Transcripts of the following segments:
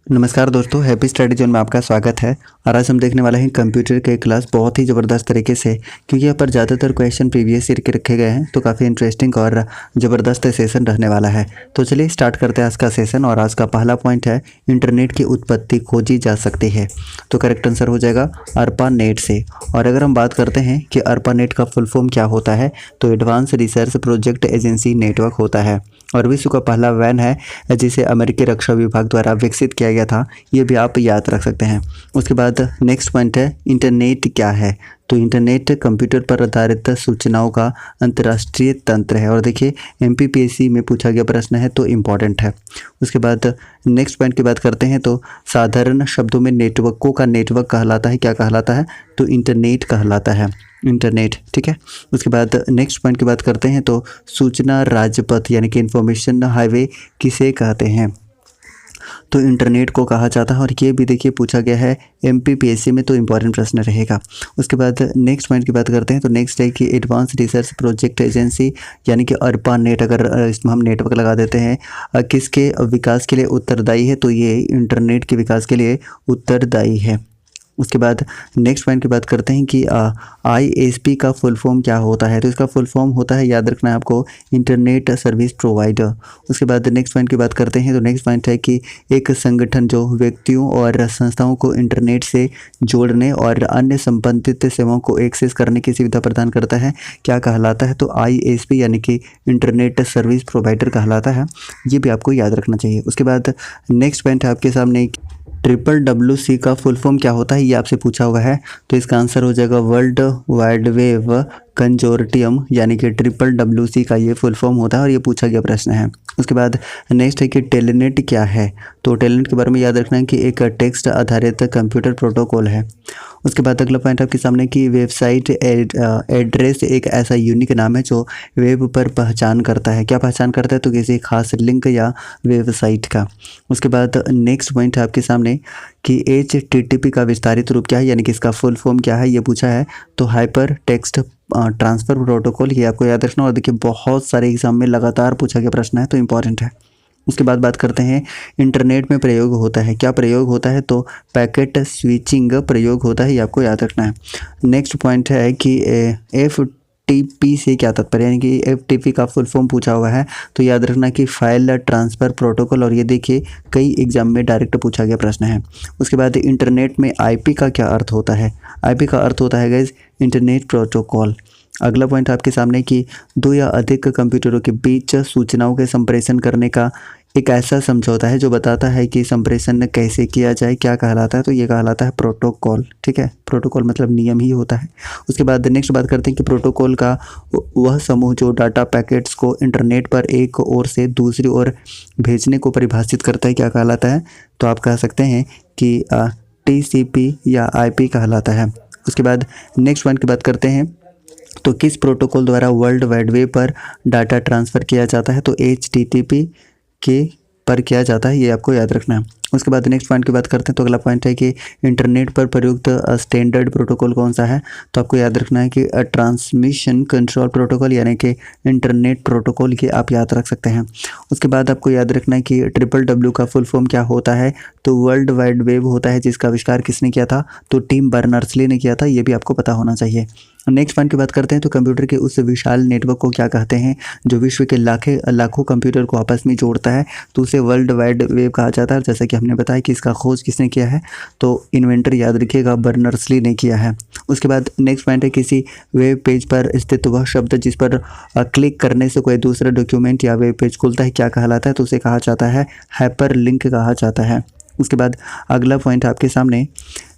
नमस्कार दोस्तों, happy study zone में आपका स्वागत है। और आज हम देखने वाले हैं कंप्यूटर के क्लास बहुत ही ज़बरदस्त तरीके से, क्योंकि यहाँ पर ज़्यादातर क्वेश्चन प्रीवियस ईयर के रखे गए हैं, तो काफ़ी इंटरेस्टिंग और ज़बरदस्त सेशन रहने वाला है। तो चलिए स्टार्ट करते हैं आज का सेशन। और आज का पहला पॉइंट है, इंटरनेट की उत्पत्ति खोजी जा सकती है। तो करेक्ट आंसर हो जाएगा ARPANET से। और अगर हम बात करते हैं कि ARPANET का फुल फॉर्म क्या होता है, तो advance research project agency network होता है और विश्व का पहला वैन है जिसे अमेरिकी रक्षा विभाग द्वारा विकसित किया गया था। ये भी आप याद रख सकते हैं। उसके बाद नेक्स्ट पॉइंट है, इंटरनेट क्या है। तो इंटरनेट कंप्यूटर पर आधारित सूचनाओं का अंतर्राष्ट्रीय तंत्र है। और देखिए MPPSC में पूछा गया प्रश्न है, तो इम्पॉर्टेंट है। उसके बाद नेक्स्ट पॉइंट की बात करते हैं, तो साधारण शब्दों में नेटवर्कों का नेटवर्क कहलाता है, क्या कहलाता है, तो इंटरनेट कहलाता है, इंटरनेट। ठीक है। उसके बाद नेक्स्ट पॉइंट की बात करते हैं, तो सूचना राजपथ यानी कि इंफॉर्मेशन हाईवे किसे कहते हैं, तो इंटरनेट को कहा जाता है। और ये भी देखिए पूछा गया है MPPSC में, तो इम्पॉर्टेंट प्रश्न रहेगा। उसके बाद नेक्स्ट पॉइंट की बात करते हैं, तो नेक्स्ट है कि एडवांस रिसर्च प्रोजेक्ट एजेंसी यानी कि ARPANET, अगर इसमें हम नेटवर्क लगा देते हैं, किसके विकास के लिए उत्तरदायी है, तो ये इंटरनेट के विकास के लिए उत्तरदायी है। उसके बाद नेक्स्ट पॉइंट की बात करते हैं कि ISP का फुल फॉर्म क्या होता है, तो इसका फुल फॉर्म होता है, याद रखना है आपको, इंटरनेट सर्विस प्रोवाइडर। उसके बाद नेक्स्ट पॉइंट की बात करते हैं, तो नेक्स्ट पॉइंट है कि एक संगठन जो व्यक्तियों और संस्थाओं को इंटरनेट से जोड़ने और अन्य संबंधित सेवाओं को एक्सेस करने की सुविधा प्रदान करता है, क्या कहलाता है, तो ISP यानी कि इंटरनेट सर्विस प्रोवाइडर कहलाता है। ये भी आपको याद रखना चाहिए। उसके बाद नेक्स्ट पॉइंट है आपके सामने, WWC का फुल फॉर्म क्या होता है, ये आपसे पूछा हुआ है। तो इसका आंसर हो जाएगा वर्ल्ड वाइड वेब कंजोर्टियम, यानी कि WWC का ये फुल फॉर्म होता है और ये पूछा गया प्रश्न है। उसके बाद नेक्स्ट है कि टेलनेट क्या है, तो टेलनेट के बारे में याद रखना है कि एक टेक्स्ट आधारित कंप्यूटर प्रोटोकॉल है। उसके बाद अगला पॉइंट आपके सामने कि वेबसाइट एड्रेस एक ऐसा यूनिक नाम है जो वेब पर पहचान करता है, क्या पहचान करता है, तो किसी खास लिंक या वेबसाइट का। उसके बाद नेक्स्ट पॉइंट है आपके सामने कि HTTP का विस्तारित रूप क्या है, यानी कि इसका फुल फॉर्म क्या है, ये पूछा है। तो हाइपर टेक्स्ट ट्रांसफ़र प्रोटोकॉल, ये आपको याद रखना। और देखिए बहुत सारे एग्जाम में लगातार पूछा गया प्रश्न है, तो इम्पॉर्टेंट है। उसके बाद बात करते हैं, इंटरनेट में प्रयोग होता है, क्या प्रयोग होता है, तो पैकेट स्विचिंग प्रयोग होता है, ये आपको याद रखना है। नेक्स्ट पॉइंट है कि FTP से क्या तात्पर्य, यानी कि FTP का फुल फॉर्म पूछा हुआ है, तो याद रखना कि फाइल ट्रांसफ़र प्रोटोकॉल। और ये देखिए कई एग्जाम में डायरेक्ट पूछा गया प्रश्न है। उसके बाद इंटरनेट में IP का क्या अर्थ होता है, IP का अर्थ होता है गाइस इंटरनेट प्रोटोकॉल। अगला पॉइंट आपके सामने कि दो या अधिक कंप्यूटरों के बीच सूचनाओं के संप्रेषण करने का एक ऐसा समझौता है जो बताता है कि संप्रेषण कैसे किया जाए, क्या कहलाता है, तो ये कहलाता है प्रोटोकॉल। ठीक है, प्रोटोकॉल मतलब नियम ही होता है। उसके बाद नेक्स्ट बात करते हैं कि प्रोटोकॉल का वह समूह जो डाटा पैकेट्स को इंटरनेट पर एक ओर से दूसरी ओर भेजने को परिभाषित करता है, क्या कहलाता है, तो आप कह सकते हैं कि TCP या IP कहलाता है। उसके बाद नेक्स्ट पॉइंट की बात करते हैं, तो किस प्रोटोकॉल द्वारा वर्ल्ड वाइड वेब पर डाटा ट्रांसफ़र किया जाता है, तो HTTP के पर किया जाता है, ये आपको याद रखना है। उसके बाद नेक्स्ट पॉइंट की बात करते हैं, तो अगला पॉइंट है कि इंटरनेट पर प्रयुक्त स्टैंडर्ड प्रोटोकॉल कौन सा है, तो आपको याद रखना है कि ट्रांसमिशन कंट्रोल प्रोटोकॉल यानी कि इंटरनेट प्रोटोकॉल, ये आप याद रख सकते हैं। उसके बाद आपको याद रखना है कि WWW का फुल फॉर्म क्या होता है, तो वर्ल्ड वाइड वेब होता है, जिसका आविष्कार किसने किया था, तो टिम बर्नर्स-ली ने किया था, ये भी आपको पता होना चाहिए। नेक्स्ट पॉइंट की बात करते हैं, तो कंप्यूटर के उस विशाल नेटवर्क को क्या कहते हैं जो विश्व के लाखों कंप्यूटर को आपस में जोड़ता है, तो उसे वर्ल्ड वाइड वेब कहा जाता है। जैसा कि हमने बताया कि इसका खोज किसने किया है, तो इन्वेंटर याद रखिएगा बर्नर्स-ली ने किया है। उसके बाद नेक्स्ट पॉइंट है, किसी वेब पेज पर स्थित वह शब्द जिस पर क्लिक करने से कोई दूसरा डॉक्यूमेंट या वेब पेज खुलता है, क्या कहलाता है, तो उसे कहा जाता है हाइपर लिंक कहा जाता है। उसके बाद अगला पॉइंट आपके सामने,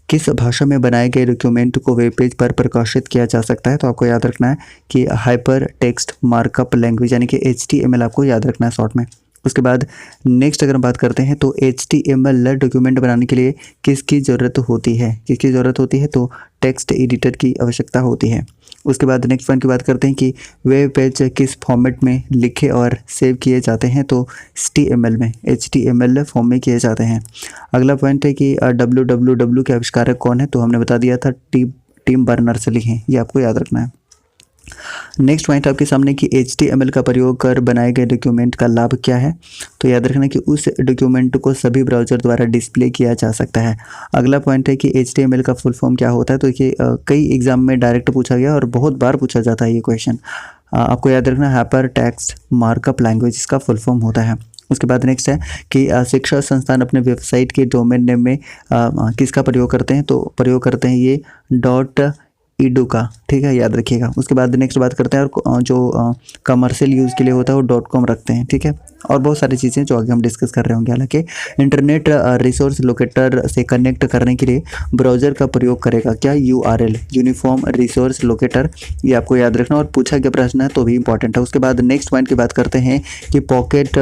किस भाषा में बनाए गए डॉक्यूमेंट को वेब पेज पर प्रकाशित किया जा सकता है, तो आपको याद रखना है कि हाइपर टेक्स्ट मार्कअप लैंग्वेज यानी कि HTML आपको याद रखना है शॉर्ट में। उसके बाद नेक्स्ट अगर हम बात करते हैं, तो HTML डॉक्यूमेंट बनाने के लिए किसकी ज़रूरत होती है, किसकी ज़रूरत होती है, तो टेक्स्ट एडिटर की आवश्यकता होती है। उसके बाद नेक्स्ट पॉइंट की बात करते हैं कि वेब पेज किस फॉर्मेट में लिखे और सेव किए जाते हैं, तो HTML में, HTML फॉर्म में किए जाते हैं। अगला पॉइंट है कि WWW के आविष्कारक कौन है, तो हमने बता दिया था टिम बर्नर्स-ली हैं, ये आपको याद रखना है। नेक्स्ट पॉइंट आपके सामने कि HTML का प्रयोग कर बनाए गए डॉक्यूमेंट का लाभ क्या है। तो याद रखना कि उस डॉक्यूमेंट को सभी ब्राउज़र द्वारा डिस्प्ले किया जा सकता है। अगला पॉइंट है कि HTML का फुल फॉर्म क्या होता है। तो ये कई एग्जाम में डायरेक्ट पूछा गया और बहुत बार पूछा जाता है ये क्वेश्चन। आपको याद रखना हाइपर टेक्स्ट मार्कअप लैंग्वेज इसका फुल फॉर्म होता है। उसके बाद नेक्स्ट है कि शिक्षा संस्थान अपने वेबसाइट के डोमेन नेम में किसका प्रयोग करते हैं। तो प्रयोग करते हैं ये .edu का, ठीक है, याद रखिएगा। उसके बाद नेक्स्ट बात करते हैं और जो कमर्शियल यूज़ के लिए होता है वो .com रखते हैं, ठीक है। और बहुत सारी चीज़ें जो आगे हम डिस्कस कर रहे होंगे। हालांकि इंटरनेट रिसोर्स लोकेटर से कनेक्ट करने के लिए ब्राउज़र का प्रयोग करेगा क्या, URL यूनिफॉर्म रिसोर्स लोकेटर, ये आपको याद रखना और पूछा गया प्रश्न है तो भी इंपॉर्टेंट है। उसके बाद नेक्स्ट पॉइंट की बात करते हैं कि पॉकेट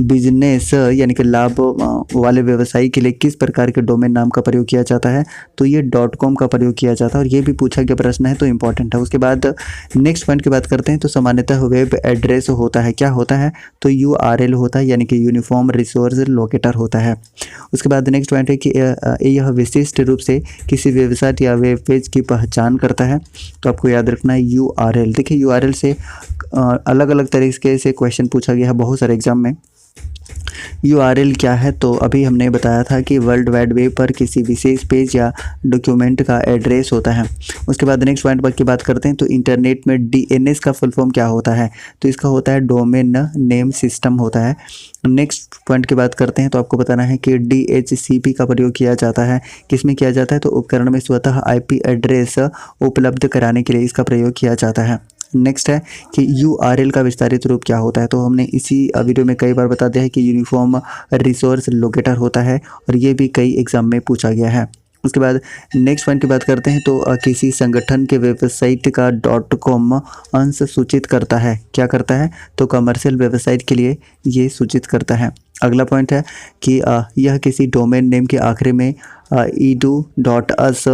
बिजनेस यानी कि लाभ वाले व्यवसाय के लिए किस प्रकार के डोमेन नाम का प्रयोग किया जाता है। तो ये .com का प्रयोग किया जाता है और ये भी पूछा गया प्रश्न है तो इंपॉर्टेंट है। उसके बाद नेक्स्ट पॉइंट की बात करते हैं तो सामान्यतः वेब एड्रेस होता है, क्या होता है, तो URL होता है यानी कि यूनिफॉर्म रिसोर्स लोकेटर होता है। उसके बाद नेक्स्ट पॉइंट है कि यह विशिष्ट रूप से किसी वेबसाइट या वेब पेज की पहचान करता है। तो आपको याद रखना है URL। देखिए URL से अलग अलग तरीके से क्वेश्चन पूछा गया है बहुत सारे एग्जाम में। URL क्या है, तो अभी हमने बताया था कि वर्ल्ड वाइड वेब पर किसी विशेष पेज या डॉक्यूमेंट का एड्रेस होता है। उसके बाद नेक्स्ट पॉइंट पर की बात करते हैं तो इंटरनेट में DNS का फुल फॉर्म क्या होता है। तो इसका होता है डोमेन नेम सिस्टम होता है। नेक्स्ट पॉइंट की बात करते हैं तो आपको बताना है कि DHCP का प्रयोग किया जाता है, किसमें किया जाता है, तो उपकरण में स्वतः IP एड्रेस उपलब्ध कराने के लिए इसका प्रयोग किया जाता है। नेक्स्ट है कि URL का विस्तारित रूप क्या होता है। तो हमने इसी वीडियो में कई बार बता दिया है कि यूनिफॉर्म रिसोर्स लोकेटर होता है और ये भी कई एग्जाम में पूछा गया है। उसके बाद नेक्स्ट पॉइंट की बात करते हैं तो किसी संगठन के वेबसाइट का .com अंश सूचित करता है, क्या करता है, तो कमर्शियल वेबसाइट के लिए ये सूचित करता है। अगला पॉइंट है कि यह किसी डोमेन नेम के आखिरी में edu.us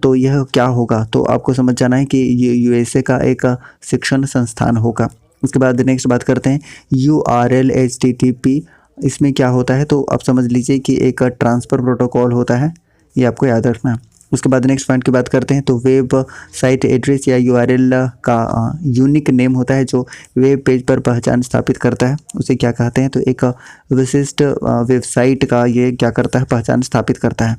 तो यह क्या होगा, तो आपको समझ जाना है कि ये USA का एक शिक्षण संस्थान होगा। उसके बाद नेक्स्ट बात करते हैं URL HTTP इसमें क्या होता है, तो आप समझ लीजिए कि एक ट्रांसफ़र प्रोटोकॉल होता है, ये आपको याद रखना है। उसके बाद नेक्स्ट पॉइंट की बात करते हैं तो वेब साइट एड्रेस या URL का यूनिक नेम होता है जो वेब पेज पर पहचान स्थापित करता है, उसे क्या कहते हैं, तो एक विशिष्ट वेबसाइट का ये क्या करता है, पहचान स्थापित करता है।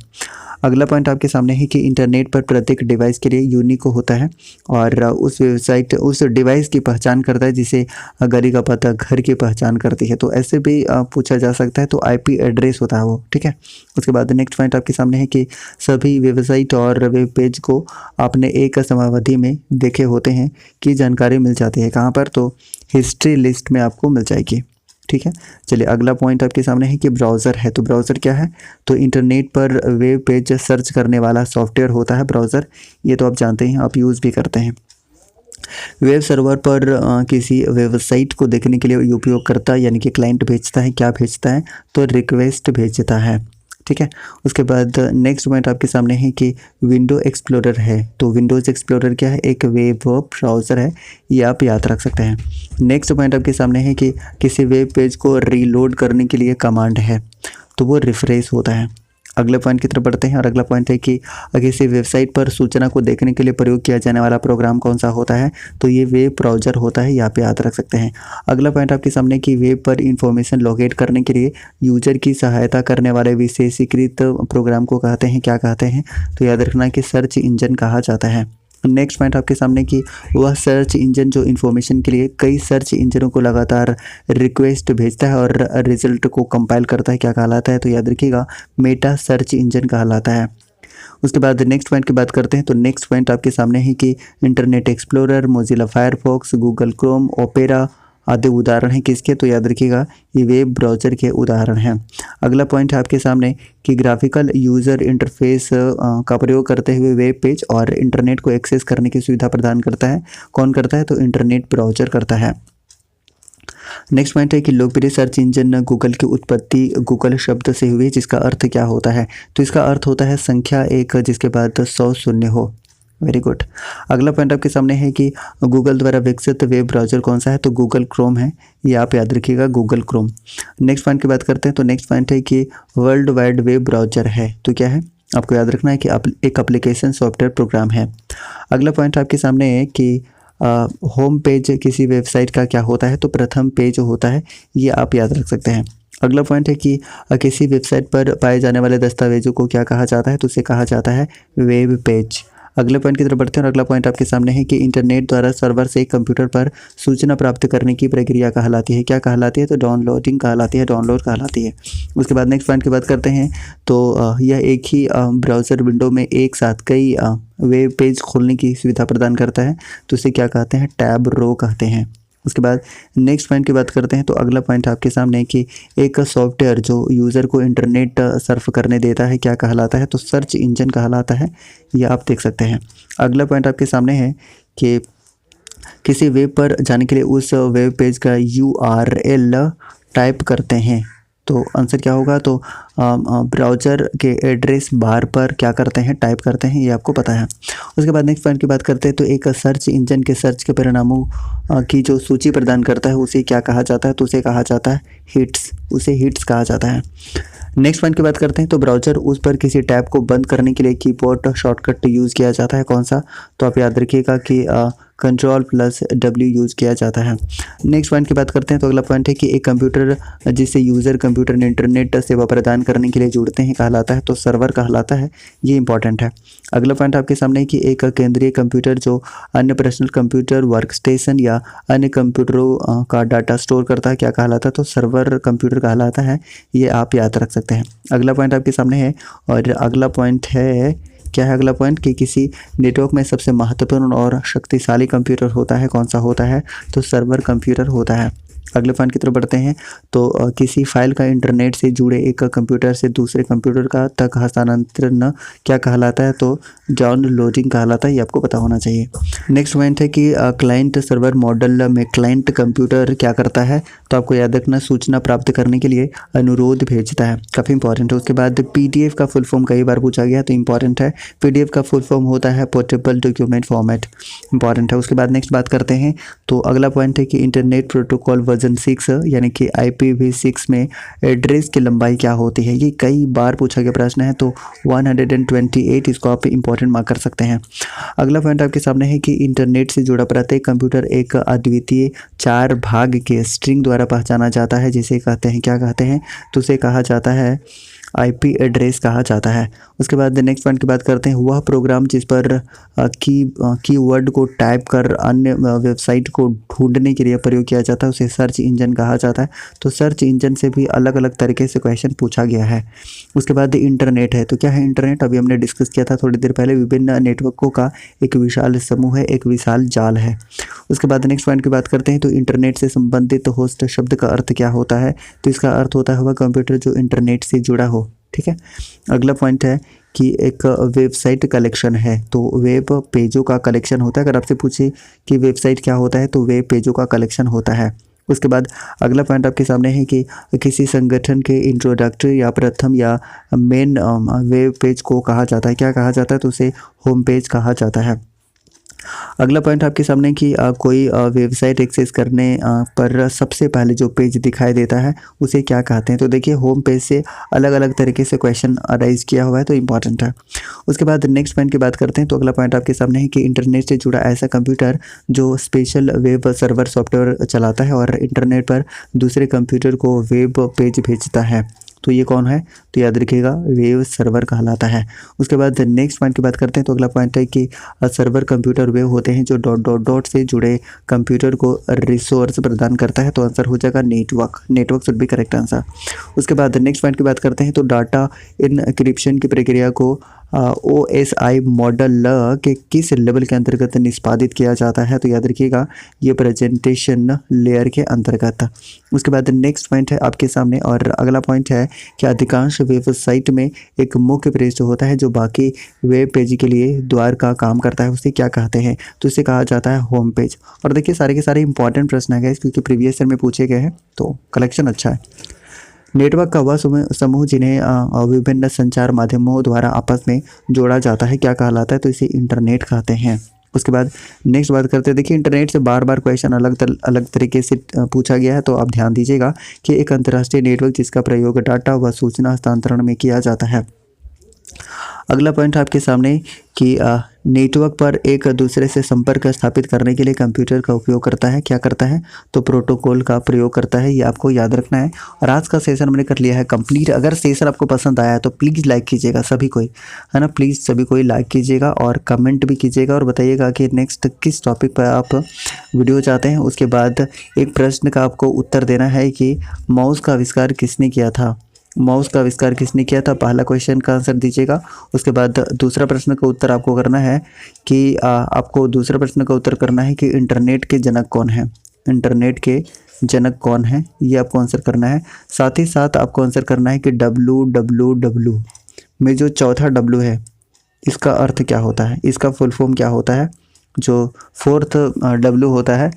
अगला पॉइंट आपके सामने है कि इंटरनेट पर प्रत्येक डिवाइस के लिए यूनिक होता है और उस वेबसाइट उस डिवाइस की पहचान करता है जिसे गली का पता घर की पहचान करती है। तो ऐसे भी पूछा जा सकता है, तो IP एड्रेस होता है वो, ठीक है। उसके बाद नेक्स्ट पॉइंट आपके सामने है कि सभी वेबसाइट और वेब पेज को आपने एक समयावधि में देखे होते हैं कि जानकारी मिल जाती है कहाँ पर, तो हिस्ट्री लिस्ट में आपको मिल जाएगी, ठीक है। चलिए अगला पॉइंट आपके सामने है कि ब्राउज़र है। तो ब्राउज़र क्या है, तो इंटरनेट पर वेब पेज सर्च करने वाला सॉफ्टवेयर होता है ब्राउज़र, ये तो आप जानते हैं, आप यूज़ भी करते हैं। वेब सर्वर पर किसी वेबसाइट को देखने के लिए उपयोगकर्ता यानी कि क्लाइंट भेजता है, क्या भेजता है, तो रिक्वेस्ट भेजता है, ठीक है। उसके बाद नेक्स्ट पॉइंट आपके सामने है कि विंडो एक्सप्लोरर है। तो विंडोज़ एक्सप्लोरर क्या है, एक वेब ब्राउज़र है, ये आप याद रख सकते हैं। नेक्स्ट पॉइंट आपके सामने है कि किसी वेब पेज को रीलोड करने के लिए कमांड है, तो वो रिफ्रेश होता है। अगले पॉइंट की तरफ बढ़ते हैं और अगला पॉइंट है कि किसी वेबसाइट पर सूचना को देखने के लिए प्रयोग किया जाने वाला प्रोग्राम कौन सा होता है, तो ये वेब ब्राउज़र होता है, यहाँ पे याद रख सकते हैं। अगला पॉइंट आपके सामने कि वेब पर इंफॉर्मेशन लोकेट करने के लिए यूजर की सहायता करने वाले विशेषीकृत प्रोग्राम को कहते हैं, क्या कहते हैं, तो याद रखना कि सर्च इंजन कहा जाता है। नेक्स्ट पॉइंट आपके सामने कि वह सर्च इंजन जो इन्फॉर्मेशन के लिए कई सर्च इंजनों को लगातार रिक्वेस्ट भेजता है और रिजल्ट को कंपाइल करता है, क्या कहलाता है, तो याद रखिएगा मेटा सर्च इंजन कहलाता है। उसके बाद नेक्स्ट पॉइंट की बात करते हैं तो नेक्स्ट पॉइंट आपके सामने है कि internet explorer, Mozilla Firefox, Google Chrome, opera आदि उदाहरण हैं किसके, तो याद रखिएगा ये वेब ब्राउज़र के उदाहरण हैं। अगला पॉइंट है आपके सामने कि ग्राफिकल यूज़र इंटरफेस का प्रयोग करते हुए वेब पेज और इंटरनेट को एक्सेस करने की सुविधा प्रदान करता है, कौन करता है, तो इंटरनेट ब्राउज़र करता है। नेक्स्ट पॉइंट है कि लोकप्रिय सर्च इंजन गूगल की उत्पत्ति गूगल शब्द से हुई, जिसका अर्थ क्या होता है, तो इसका अर्थ होता है संख्या एक जिसके बाद 100 शून्य हो। Very good. अगला पॉइंट आपके सामने है कि गूगल द्वारा विकसित वेब ब्राउज़र कौन सा है, तो गूगल क्रोम है, ये आप याद रखिएगा गूगल क्रोम। नेक्स्ट पॉइंट की बात करते हैं तो नेक्स्ट पॉइंट है कि वर्ल्ड वाइड वेब ब्राउज़र है, तो क्या है, आपको याद रखना है कि एक एप्लीकेशन सॉफ्टवेयर प्रोग्राम है। अगला पॉइंट आपके सामने है कि होम पेज किसी वेबसाइट का क्या होता है, तो प्रथम पेज होता है, ये आप याद रख सकते हैं। अगला पॉइंट है कि किसी वेबसाइट पर पाए जाने वाले दस्तावेजों को क्या कहा जाता है, तो उसे कहा जाता है वेब पेज। अगले पॉइंट की तरफ बढ़ते हैं और अगला पॉइंट आपके सामने है कि इंटरनेट द्वारा सर्वर से एक कंप्यूटर पर सूचना प्राप्त करने की प्रक्रिया कहलाती है, क्या कहलाती है, तो डाउनलोडिंग कहलाती है, डाउनलोड कहलाती है। उसके बाद नेक्स्ट पॉइंट की बात करते हैं तो यह एक ही ब्राउज़र विंडो में एक साथ कई वेब पेज खोलने की सुविधा प्रदान करता है, तो इसे क्या कहते हैं, टैब रो कहते हैं। उसके बाद नेक्स्ट पॉइंट की बात करते हैं तो अगला पॉइंट आपके सामने है कि एक सॉफ्टवेयर जो यूज़र को इंटरनेट सर्फ करने देता है क्या कहलाता है, तो सर्च इंजन कहलाता है, ये आप देख सकते हैं। अगला पॉइंट आपके सामने है कि किसी वेब पर जाने के लिए उस वेब पेज का URL टाइप करते हैं, तो आंसर क्या होगा, तो ब्राउज़र के एड्रेस बार पर क्या करते हैं, टाइप करते हैं, ये आपको पता है। उसके बाद नेक्स्ट पॉइंट की बात करते हैं तो एक सर्च इंजन के सर्च के परिणामों की जो सूची प्रदान करता है उसे क्या कहा जाता है, तो उसे कहा जाता है हिट्स, उसे हिट्स कहा जाता है। नेक्स्ट पॉइंट की बात करते हैं तो ब्राउज़र उस पर किसी टैब को बंद करने के लिए कीबोर्ड शॉर्टकट यूज़ किया जाता है, कौन सा, तो आप याद रखिएगा कि Ctrl+W यूज़ किया जाता है। नेक्स्ट पॉइंट की बात करते हैं तो अगला पॉइंट है कि एक कंप्यूटर जिसे यूज़र कंप्यूटर ने इंटरनेट सेवा प्रदान करने के लिए जुड़ते हैं कहलाता है, तो सर्वर कहलाता है, ये इंपॉर्टेंट है। अगला पॉइंट आपके सामने है कि एक केंद्रीय कंप्यूटर जो अन्य पर्सनल कंप्यूटर, वर्कस्टेशन या अन्य कंप्यूटरों का डाटा स्टोर करता है क्या कहलाता है, तो सर्वर कंप्यूटर कहलाता है, ये आप याद रख सकते हैं। अगला पॉइंट आपके सामने है और अगला पॉइंट है, क्या है अगला पॉइंट, कि किसी नेटवर्क में सबसे महत्वपूर्ण और शक्तिशाली कंप्यूटर होता है, कौन सा होता है, तो सर्वर कंप्यूटर होता है। अगले पॉइंट की तरफ बढ़ते हैं तो किसी फाइल का इंटरनेट से जुड़े एक कंप्यूटर से दूसरे कंप्यूटर का तक हस्तांतरण क्या कहलाता है, तो डाउनलोडिंग कहलाता है, ये आपको पता होना चाहिए। नेक्स्ट पॉइंट है कि क्लाइंट सर्वर मॉडल में क्लाइंट कंप्यूटर क्या करता है, तो आपको याद रखना सूचना प्राप्त करने के लिए अनुरोध भेजता है, काफ़ी इंपॉर्टेंट है। उसके बाद PDF का फुल फॉर्म कई बार पूछा गया तो इंपॉर्टेंट है, PDF का फुल फॉर्म होता है पोर्टेबल डॉक्यूमेंट फॉर्मेट, इंपॉर्टेंट है। उसके बाद नेक्स्ट बात करते हैं तो अगला पॉइंट है कि इंटरनेट प्रोटोकॉल वर्जन 6 यानी कि IPv6 में एड्रेस की लंबाई क्या होती है, ये कई बार पूछा गया प्रश्न है, तो 128, इसको आप इंपॉर्टेंट मार्क कर सकते हैं। अगला पॉइंट आपके सामने है कि इंटरनेट से जुड़ा प्रत्येक कंप्यूटर एक अद्वितीय 4 भाग के स्ट्रिंग द्वारा पहचाना जाता है, जिसे कहते हैं, क्या कहते हैं, तो उसे कहा जाता है IP एड्रेस कहा जाता है। उसके बाद नेक्स्ट पॉइंट की बात करते हैं, वह प्रोग्राम जिस पर कीवर्ड को टाइप कर अन्य वेबसाइट को ढूंढने के लिए प्रयोग किया जाता है उसे सर्च इंजन कहा जाता है, तो सर्च इंजन से भी अलग अलग तरीके से क्वेश्चन पूछा गया है। उसके बाद इंटरनेट है, तो क्या है इंटरनेट, अभी हमने डिस्कस किया था थोड़ी देर पहले, विभिन्न नेटवर्कों का एक विशाल समूह है, एक विशाल जाल है। उसके बाद नेक्स्ट पॉइंट की बात करते हैं तो इंटरनेट से संबंधित होस्ट शब्द का अर्थ क्या होता है, तो इसका अर्थ होता है वह कंप्यूटर जो इंटरनेट से जुड़ा हो, ठीक है। अगला पॉइंट है कि एक वेबसाइट कलेक्शन है, तो वेब पेजों का कलेक्शन होता है, अगर आपसे पूछे कि वेबसाइट क्या होता है तो वेब पेजों का कलेक्शन होता है। उसके बाद अगला पॉइंट आपके सामने है कि किसी संगठन के इंट्रोडक्टरी या प्रथम या मेन वेब पेज को कहा जाता है, क्या कहा जाता है, तो उसे होम पेज कहा जाता है। अगला पॉइंट आपके सामने कि कोई वेबसाइट एक्सेस करने पर सबसे पहले जो पेज दिखाई देता है उसे क्या कहते हैं, तो देखिए होम पेज से अलग अलग तरीके से क्वेश्चन अराइज किया हुआ है, तो इंपॉर्टेंट है। उसके बाद नेक्स्ट पॉइंट की बात करते हैं तो अगला पॉइंट आपके सामने है कि इंटरनेट से जुड़ा ऐसा कंप्यूटर जो स्पेशल वेब सर्वर सॉफ्टवेयर चलाता है और इंटरनेट पर दूसरे कंप्यूटर को वेब पेज भेजता है, तो ये कौन है, तो याद रखिएगा वेब सर्वर कहलाता है। उसके बाद नेक्स्ट पॉइंट की बात करते हैं तो अगला पॉइंट है कि सर्वर कंप्यूटर वे होते हैं जो डॉट से जुड़े कंप्यूटर को रिसोर्स प्रदान करता है, तो आंसर हो जाएगा network should be correct answer. उसके बाद नेक्स्ट पॉइंट की बात करते हैं तो डाटा इनक्रिप्शन की प्रक्रिया को OSI मॉडल के किस लेवल के अंतर्गत निष्पादित किया जाता है, तो याद रखिएगा ये प्रेजेंटेशन लेयर के अंतर्गत। उसके बाद नेक्स्ट पॉइंट है आपके सामने और अगला पॉइंट है कि अधिकांश वेबसाइट में एक मुख्य पेज जो होता है जो बाकी वेब पेज के लिए द्वार का काम करता है उसे क्या कहते हैं, तो इसे कहा जाता है होम पेज। और देखिए सारे के सारे इंपॉर्टेंट प्रश्न है क्योंकि प्रीवियस ईयर में पूछे गए हैं, तो कलेक्शन अच्छा है। नेटवर्क का वह समूह जिन्हें विभिन्न संचार माध्यमों द्वारा आपस में जोड़ा जाता है क्या कहलाता है, तो इसे इंटरनेट कहते हैं। उसके बाद नेक्स्ट बात करते हैं, देखिए इंटरनेट से बार बार क्वेश्चन अलग तरीके से पूछा गया है, तो आप ध्यान दीजिएगा कि एक अंतर्राष्ट्रीय नेटवर्क जिसका प्रयोग डाटा व सूचना हस्तांतरण में किया जाता है। अगला पॉइंट आपके सामने कि नेटवर्क पर एक दूसरे से संपर्क स्थापित करने के लिए कंप्यूटर का उपयोग करता है, क्या करता है? तो प्रोटोकॉल का प्रयोग करता है, ये आपको याद रखना है। और आज का सेशन हमने कर लिया है कंप्लीट। अगर सेशन आपको पसंद आया तो प्लीज़ लाइक कीजिएगा सभी कोई, है ना, प्लीज़ सभी कोई लाइक कीजिएगा और कमेंट भी कीजिएगा और बताइएगा कि नेक्स्ट किस टॉपिक पर आप वीडियो चाहते हैं। उसके बाद एक प्रश्न का आपको उत्तर देना है कि माउस का आविष्कार किसने किया था? माउस का आविष्कार किसने किया था? पहला क्वेश्चन का आंसर दीजिएगा। उसके बाद दूसरा प्रश्न का उत्तर आपको करना है कि आपको दूसरा प्रश्न का उत्तर करना है कि इंटरनेट के जनक कौन है? इंटरनेट के जनक कौन है, ये आपको आंसर करना है। साथ ही साथ आपको आंसर करना है कि www में जो चौथा W है इसका अर्थ क्या होता है, इसका फुल फॉर्म क्या होता है? जो फोर्थ W होता है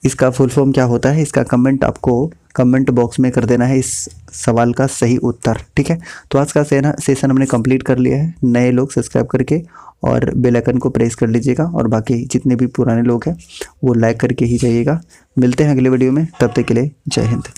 इसका फुल फॉर्म क्या होता है? इसका कमेंट आपको कमेंट बॉक्स में कर देना है इस सवाल का सही उत्तर, ठीक है। तो आज का सेशन हमने कंप्लीट कर लिया है। नए लोग सब्सक्राइब करके और बेल आइकन को प्रेस कर लीजिएगा और बाकी जितने भी पुराने लोग हैं वो लाइक करके ही जाइएगा। मिलते हैं अगले वीडियो में, तब तक के लिए जय हिंद।